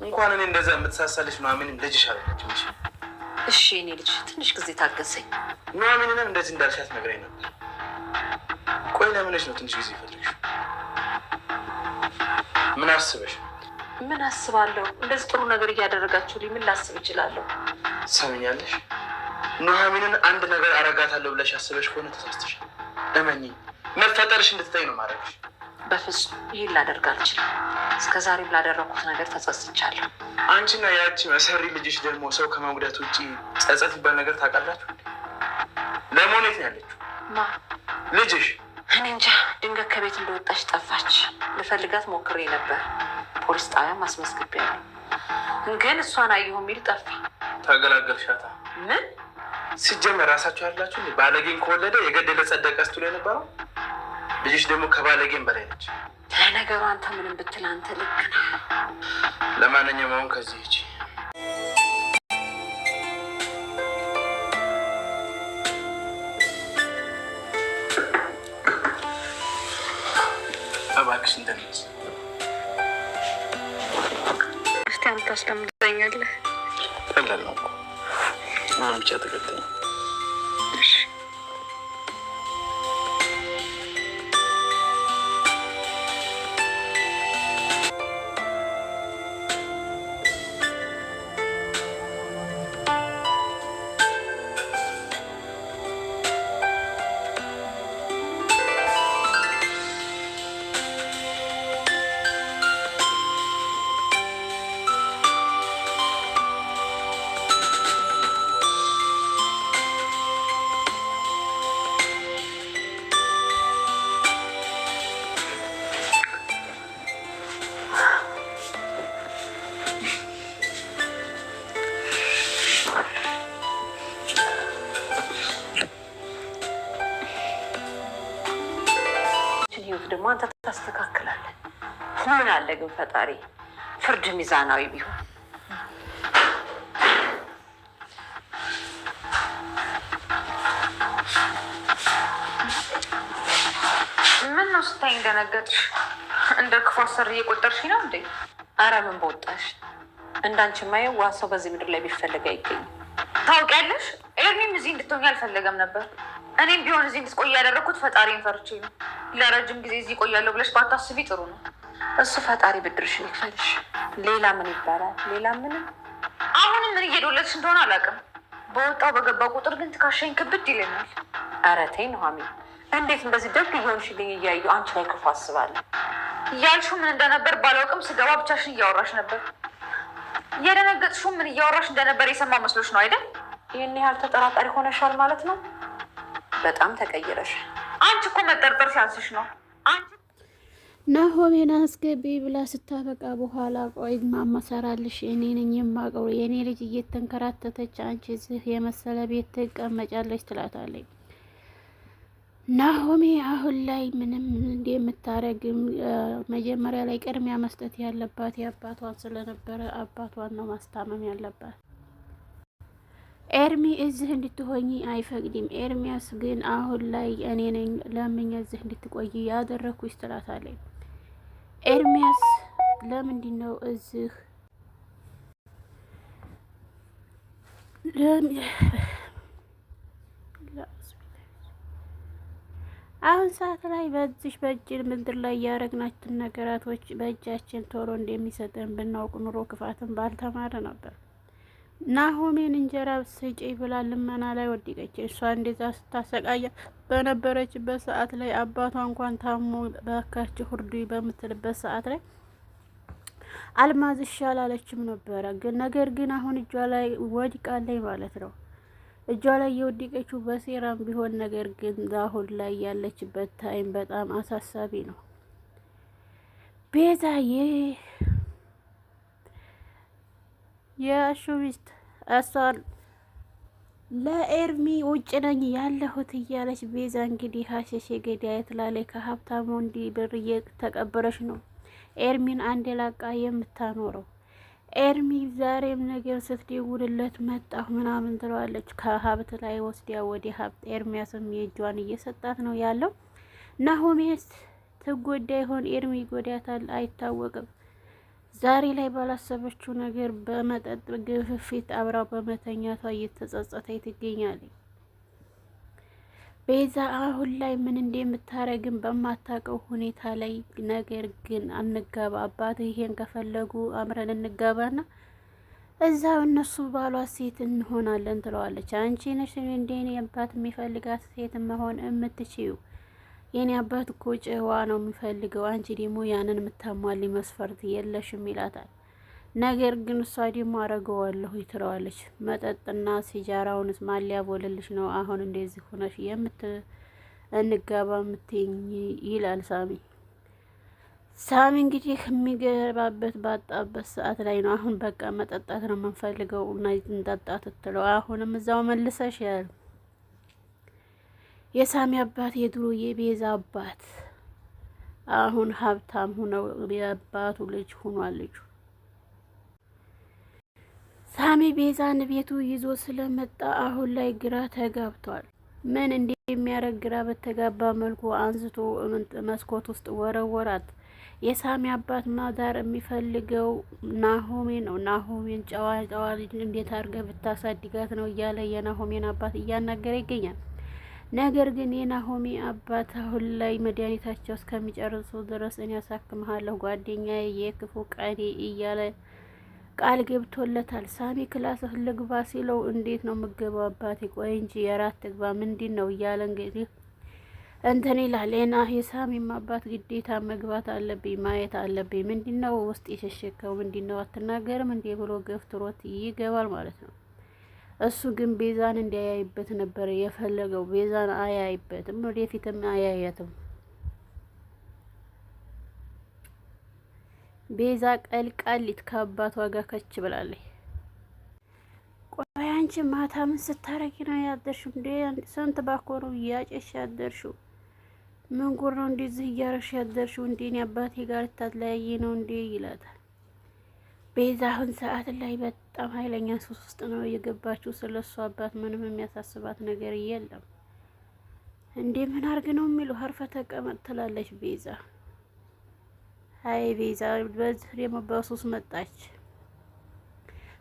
እንኳን እኔ እንደዛ የምትሳሳልሽ ኑሐሚንም ልጅሽ አለችም። እሺ እኔ ልጅ ትንሽ ጊዜ ታገሰኝ። ኑሐሚንንም እንደዚህ እንዳልሻት ነግረኝ ነበር። ቆይ ለምንሽ ነው ትንሽ ጊዜ ይፈልግሽ? ምን አስበሽ? ምን አስባለሁ? እንደዚህ ጥሩ ነገር እያደረጋችሁልኝ ምን ላስብ እችላለሁ? ሰምኛለሽ? ኑሐሚንን አንድ ነገር አረጋታለሁ ብለሽ አስበሽ ከሆነ ተሳስተሻል። እመኚኝ፣ መፈጠርሽ እንድትተይ ነው ማድረግሽ። በፍጹም ይህን ላደርግ አልችልም። እስከዛሬም ላደረኩት ነገር ተጸጽቻለሁ። አንቺና ያቺ መሰሪ ልጅሽ ደግሞ ሰው ከመጉዳት ውጭ ጸጸት ይባል ነገር ታውቃላችሁ? ለመሆኑ የት ነው ያለችው? ማ ልጅሽ? እኔ እንጃ። ድንገት ከቤት እንደወጣች ጠፋች። ልፈልጋት ሞክሬ ነበር። ፖሊስ ጣቢያም አስመዝግቤያለሁ፣ ግን እሷን አየሁ የሚል ጠፋ። ታገላገልሻታ? ምን ሲጀመር ራሳችሁ ያላችሁ ባለጌን ከወለደ የገደለ ጸደቀ ስትሉ የነበረው ልጅሽ ደግሞ ከባለጌን በላይ ነች። ለነገሩ አንተ ምንም ብትል አንተ ልክ ነህ። ለማንኛውም አሁን ከዚህ ሂጂ። እባክሽ እንደነስ እስቲ አንተ አስለምደኛለህ። ቀላል ነው እኮ አሁን ብቻ ተከተኝ። እሺ ደግሞ አንተ ታስተካክላለህ። ምን አለ ግን ፈጣሪ ፍርድ ሚዛናዊ ቢሆን። ምን ነው ስታይ እንደነገጥሽ? እንደ ክፉ አሰሪ እየቆጠርሽ ነው እንዴ? አረ ምን በወጣሽ። እንዳንቺ ማየው ዋ ሰው በዚህ ምድር ላይ ቢፈልግ አይገኝም። ታውቂያለሽ፣ ኤርሚም እዚህ እንድትሆኝ አልፈለገም ነበር። እኔም ቢሆን እዚህ እንድትቆይ ያደረኩት ፈጣሪን ፈርቼ ነው። ለረጅም ጊዜ እዚህ ቆያለሁ ብለሽ ባታስቢ ጥሩ ነው። እሱ ፈጣሪ ብድርሽን ይክፈልሽ። ሌላ ምን ይባላል? ሌላ ምንም። አሁንም ምን እየዶለትሽ እንደሆነ አላውቅም። በወጣው በገባ ቁጥር ግን ትካሻኝ ክብድ ይለኛል። ኧረ ተይ ኑሐሚን፣ እንዴት እንደዚህ ደግ እየሆንሽልኝ እያዩ አንቺ ላይ ክፉ አስባለሁ? እያልሽው ምን እንደነበር ባላውቅም ስገባ ብቻሽን እያወራሽ ነበር። እየደነገጥሽው ምን እያወራሽ እንደነበር የሰማ መስሎሽ ነው አይደል? ይህን ያህል ተጠራጣሪ ሆነሻል ማለት ነው? በጣም ተቀይረሻል። አንቺ እኮ መጠርጠር ሲያንስሽ ነው። ናሆሜን አስገቢ ብላ ስታበቃ በኋላ ቆይ ማማ ሰራልሽ እኔ ነኝ የማውቀው የኔ ልጅ እየተንከራተተች አንቺ እዚህ የመሰለ ቤት ትቀመጫለች ትላታለች። ናሆሜ አሁን ላይ ምንም እንደምታረግም መጀመሪያ ላይ ቅድሚያ መስጠት ያለባት የአባቷን ስለነበረ አባቷን ነው ማስታመም ያለባት። ኤርሚ እዚህ እንድትሆኚ አይፈቅድም። ኤርሚያስ ግን አሁን ላይ እኔ ነኝ ለምኝ እዚህ እንድትቆይ ያደረኩሽ ትላታለች። ኤርሚያስ ለምንድን ነው እዚህ አሁን ሰዓት ላይ በዚህ በእጅን ምድር ላይ ያረግናችን ነገራቶች በእጃችን ቶሎ እንደሚሰጠን ብናውቅ ኑሮ ክፋትን ባልተማረ ነበር። ናሆሜን እንጀራ ስጪ ብላ ልመና ላይ ወደቀች። እሷ እንደዛ ስታሰቃያ በነበረችበት ሰዓት ላይ አባቷ እንኳን ታሞ በካች ሁርዱ በምትልበት ሰዓት ላይ አልማዝ ይሻላለችም ነበረ። ግን ነገር ግን አሁን እጇ ላይ ወድቃለች ማለት ነው። እጇ ላይ የወደቀችው በሴራም ቢሆን ነገር ግን አሁን ላይ ያለችበት ታይም በጣም አሳሳቢ ነው። ቤዛዬ የሹቢስት እሷን ለኤርሚ ውጭ ነኝ ያለሁት እያለች ቤዛ እንግዲህ ሀሸሼ ገዳይ ትላለች። ከሀብታሙ እንዲህ ብር እየተቀበለች ነው ኤርሚን አንድ ላቃ የምታኖረው። ኤርሚ ዛሬም ነገር ስትደውልለት መጣሁ ምናምን ትለዋለች። ከሀብት ላይ ወስዲያ ወደ ሀብት ኤርሚያስም የእጇን እየሰጣት ነው ያለው። ናሆሜስ ትጎዳ ይሆን? ኤርሚ ጎዳታል አይታወቅም። ዛሬ ላይ ባላሰበችው ነገር በመጠጥ ግፊት አብራው በመተኛቷ እየተጸጸተች ትገኛለች። ቤዛ አሁን ላይ ምን እንደምታረግም በማታውቀው ሁኔታ ላይ ነገር ግን አንጋባ አባት ይሄን ከፈለጉ አምረን እንጋባና እዛው እነሱ ባሏ ሴት እንሆናለን ትለዋለች። አንቺ ነሽ እንደኔ አባት የሚፈልጋት ሴት መሆን የምትችይው? የኔ አባት እኮ ጨዋ ነው የሚፈልገው፣ አንቺ ደግሞ ያንን የምታሟሊ መስፈርት የለሽም ይላታል። ነገር ግን እሷ ደግሞ አረገዋለሁ ትለዋለች። መጠጥና ሲጃራውንስ ማን ሊያቦልልሽ ነው አሁን እንደዚህ ሆነሽ እንጋባ የምትይኝ? ይላል ሳሚ። ሳሚ እንግዲህ የሚገባበት ባጣበት ሰዓት ላይ ነው። አሁን በቃ መጠጣት ነው የምንፈልገው እና እንጠጣት ትለው። አሁንም እዛው መልሰሽ ያል የሳሚ አባት የድሮ የቤዛ አባት አሁን ሀብታም ሆነው የአባቱ ልጅ ሆኗል ልጁ። ሳሚ ቤዛን ቤቱ ይዞ ስለመጣ አሁን ላይ ግራ ተጋብቷል። ምን እንደሚያደርግ ግራ በተጋባ መልኩ አንስቶ መስኮት ውስጥ ወረወራት። የሳሚ አባት ማዳር የሚፈልገው ናሆሜ ነው። ናሆሜን ጨዋ ልጅ እንዴት አድርገህ ብታሳድጋት ነው እያለ የናሆሜን አባት እያናገረ ይገኛል። ነገር ግን የናሆሜ አባት አሁን ላይ መድኃኒታቸው እስከሚጨርሱ ድረስ እኔ ያሳክምሃለሁ ጓደኛዬ፣ የክፉ ቀኔ እያለ ቃል ገብቶለታል። ሳሚ ክላስህ ልግባ ሲለው እንዴት ነው የምገባው አባቴ? ቆይ እንጂ የራት ትግባ ምንድን ነው እያለ እንግዲህ እንትን ይላል። የሳሚም አባት ግዴታ መግባት አለብኝ ማየት አለብኝ፣ ምንድን ነው ውስጥ የሸሸከው ምንድን ነው አትናገርም እንዴ ብሎ ገፍትሮት ይገባል ማለት ነው። እሱ ግን ቤዛን እንዲያያይበት ነበር የፈለገው። ቤዛን አያይበትም፣ ወደፊትም አያያትም። ቤዛ ቀልቃሊት ከአባቷ ጋር ከች ብላለች። ቆይ አንቺ ማታ ምን ስታረጊ ነው ያደርሽው እንዴ? ስንት ባኮሩ እያጨሽ ያደርሽው? ምን ጉር ነው እንደዚህ እያረግሽ ያደርሽው? እንዴ እኔ አባቴ ጋር ልታለያይ ነው እንዴ ይላታል። ቤዛ አሁን ሰዓት ላይ በጣም ኃይለኛ ሱስ ውስጥ ነው የገባችው። ስለሱ አባት ምንም የሚያሳስባት ነገር የለም። እንዴ ምን አርግ ነው የሚሉ ሀርፈ ተቀመጥ ትላለች ቤዛ። አይ ቤዛ በዚህ ደግሞ በሱስ መጣች።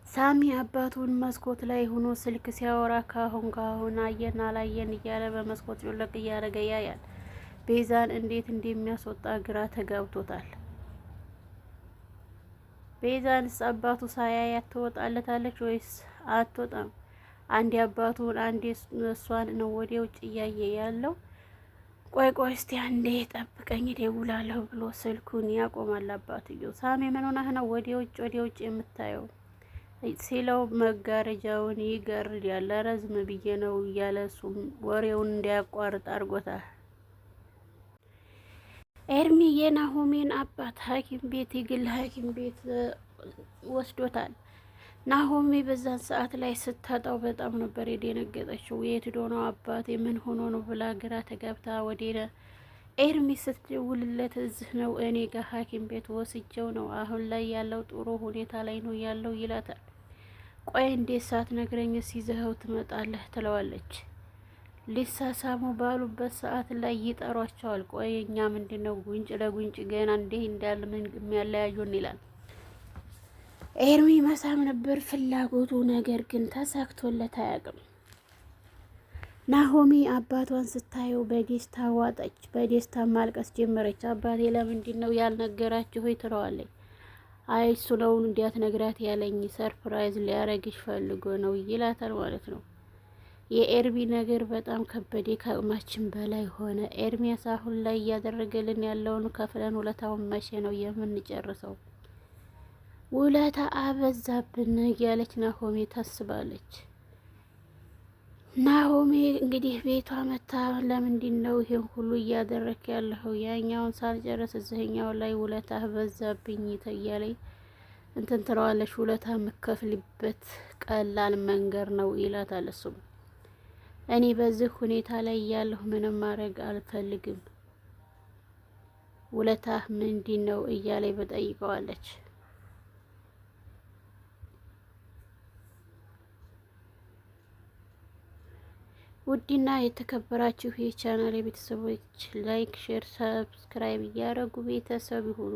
ሳሚ አባቱን መስኮት ላይ ሆኖ ስልክ ሲያወራ ካሁን አየን አላየን እያለ በመስኮት ጮለቅ እያደረገ ያያል። ቤዛን እንዴት እንደሚያስወጣ ግራ ተጋብቶታል። ቤዛንስ አባቱ ሳያያት ትወጣለታለች ወይስ አትወጣም? አንዴ አባቱን አንዴ እሷን ነው ወደ ውጭ እያየ ያለው። ቆይ እስቲ አንዴ ጠብቀኝ እደውላለሁ ብሎ ስልኩን ያቆማል አባትየው። ሳሚ ምን ሆነህ ነው ወደ ውጭ የምታየው ሲለው መጋረጃውን ይገርዳል። ረዝም ብዬ ነው እያለ እሱም ወሬውን እንዲያቋርጥ አድርጎታል። ኤርሚ የናሆሜን አባት ሐኪም ቤት የግል ሐኪም ቤት ወስዶታል። ናሆሜ በዛን ሰዓት ላይ ስታጣው በጣም ነበር የደነገጠችው። የት ሄዶ ነው አባቴ ምን ሆኖ ነው ብላ ግራ ተጋብታ ወደ ኤርሚ ስትደውልለት እዚህ ነው እኔ ጋር ሐኪም ቤት ወስጀው ነው አሁን ላይ ያለው ጥሩ ሁኔታ ላይ ነው ያለው ይላታል። ቆይ እንዴት ሳትነግረኝስ ይዘኸው ትመጣለህ ትለዋለች። ሊሳሳሙ ባሉበት ሰዓት ላይ ይጠሯቸዋል። ቆይ እኛ ምንድነው ጉንጭ ለጉንጭ ገና እንዴ እንዳል ምን የሚያለያዩን ይላል። ኤርሚ መሳም ነበር ፍላጎቱ፣ ነገር ግን ተሳክቶለት አያውቅም። ናሆሚ አባቷን ስታየው በደስታ ዋጠች፣ በደስታ ማልቀስ ጀመረች። አባቴ ለምንድን ነው ያልነገራችሁ ሆይ ትለዋለች። አይ እሱ ነው እንዲያትነግራት ያለኝ ሰርፕራይዝ ሊያረግሽ ፈልጎ ነው ይላታል ማለት ነው። የኤርሚ ነገር በጣም ከበደ፣ ከአቅማችን በላይ ሆነ። ኤርሚያስ አሁን ላይ እያደረገልን ያለውን ከፍለን ውለታውን መቼ ነው የምንጨርሰው? ውለታ አበዛብን እያለች ናሆሜ ታስባለች። ናሆሜ እንግዲህ ቤቷ መታ ለምንድን ነው ይሄን ሁሉ እያደረክ ያለኸው? ያኛውን ሳልጨርስ እዚህኛው ላይ ውለታ በዛብኝ እያለች እንትን ትለዋለች። ውለታ የምከፍልበት ቀላል መንገድ ነው ይላታል እሱም። እኔ በዚህ ሁኔታ ላይ ያለሁ ምንም ማድረግ አልፈልግም፣ ውለታህ ምንድን ነው እያለች በጠይቀዋለች። ውድና የተከበራችሁ የቻናል ቤተሰቦች ላይክ፣ ሼር፣ ሰብስክራይብ እያደረጉ ቤተሰብ ይሁኑ።